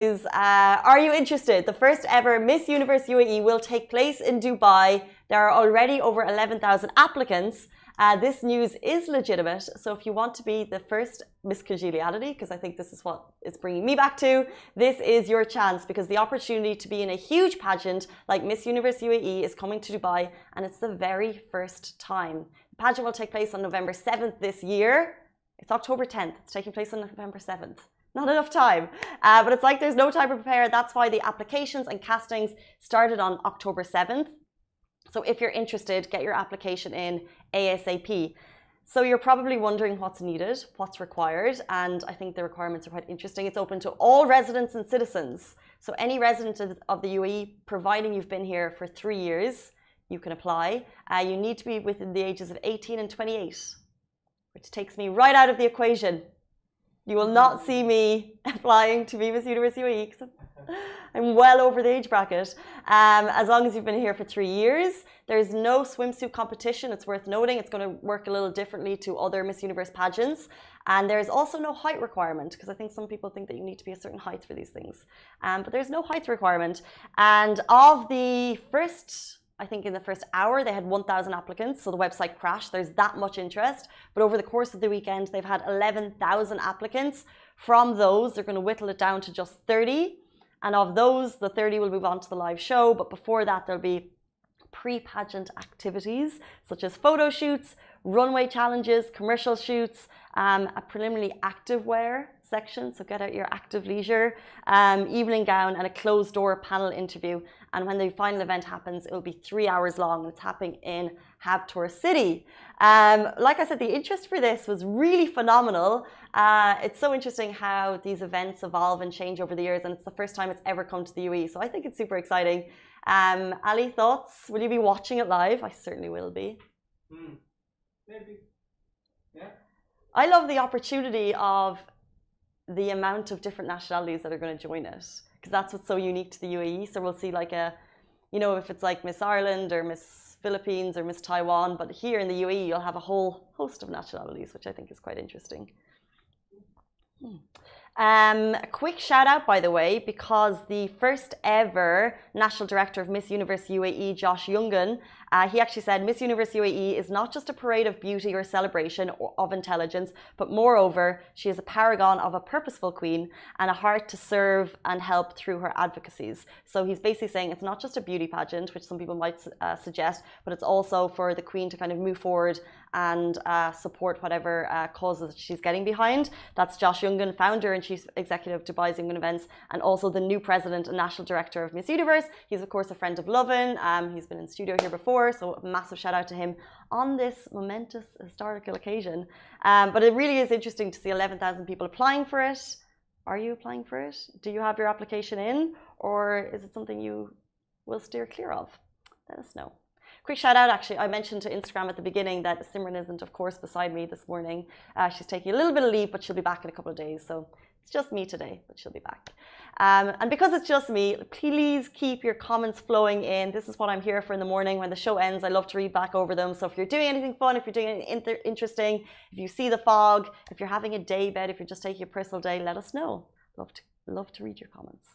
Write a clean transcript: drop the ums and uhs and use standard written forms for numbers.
Are you interested? The first ever Miss Universe UAE will take place in Dubai. There are already over 11,000 applicants. This news is legitimate. So if you want to be the first Miss Congeniality, because I think this is what it's bringing me back to, this is your chance, because the opportunity to be in a huge pageant like Miss Universe UAE is coming to Dubai, and it's the very first time. The pageant will take place on November 7th this year. It's October 10th. It's taking place on November 7th. Not enough time, but it's like there's no time to prepare. That's why the applications and castings started on October 7th. So if you're interested, get your application in ASAP. So you're probably wondering what's needed, what's required, and I think the requirements are quite interesting. It's open to all residents and citizens. So any resident of the UAE, providing you've been here for 3 years, you can apply. You need to be within the ages of 18 and 28, which takes me right out of the equation. You will not see me applying to be Miss Universe UAE because I'm well over the age bracket. As long as you've been here for 3 years, there's no swimsuit competition. It's worth noting. It's going to work a little differently to other Miss Universe pageants. And there's also no height requirement, because I think some people think that you need to be a certain height for these things. But there's no height requirement. And of the first, I think in the first hour, they had 1,000 applicants, so the website crashed. There's that much interest. But over the course of the weekend, they've had 11,000 applicants. From those, they're going to whittle it down to just 30. And of those, the 30 will move on to the live show. But before that, there'll be pre-pageant activities, such as photo shoots, runway challenges, commercial shoots, a preliminary activewear section, so get out your active leisure, evening gown, and a closed door panel interview. And when the final event happens, it will be 3 hours long. It's happening in Habtoor City. Like I said, the interest for this was really phenomenal. It's so interesting how these events evolve and change over the years, and it's the first time it's ever come to the UAE. So I think it's super exciting. Ali, thoughts? Will you be watching it live? I certainly will be. Maybe. Yeah. I love the opportunity of the amount of different nationalities that are going to join it, because that's what's so unique to the UAE. So we'll see like a, you know, if it's like Miss Ireland or Miss Philippines or Miss Taiwan, but here in the UAE you'll have a whole host of nationalities, which I think is quite interesting. A quick shout out, by the way, because the first ever National Director of Miss Universe UAE, Josh Youngan, he actually said Miss Universe UAE is not just a parade of beauty or celebration of intelligence, but moreover, she is a paragon of a purposeful queen and a heart to serve and help through her advocacies. So he's basically saying it's not just a beauty pageant, which some people might suggest, but it's also for the queen to kind of move forward and support whatever causes she's getting behind. That's Josh Youngan, founder and chief executive of Dubai's Youngan Events, and also the new president and national director of Miss Universe. He's of course a friend of Lovin. He's been in studio here before, so a massive shout out to him on this momentous historical occasion. But it really is interesting to see 11,000 people applying for it. Are you applying for it? Do you have your application in, or is it something you will steer clear of? Let us know. Quick shout out, actually, I mentioned to Instagram at the beginning that Simran isn't, of course, beside me this morning. She's taking a little bit of leave, but she'll be back in a couple of days. So it's just me today, but she'll be back. And because it's just me, please keep your comments flowing in. This is what I'm here for in the morning. When the show ends, I love to read back over them. So if you're doing anything fun, if you're doing anything interesting, if you see the fog, if you're having a day bed, if you're just taking a personal day, let us know. Love to read your comments.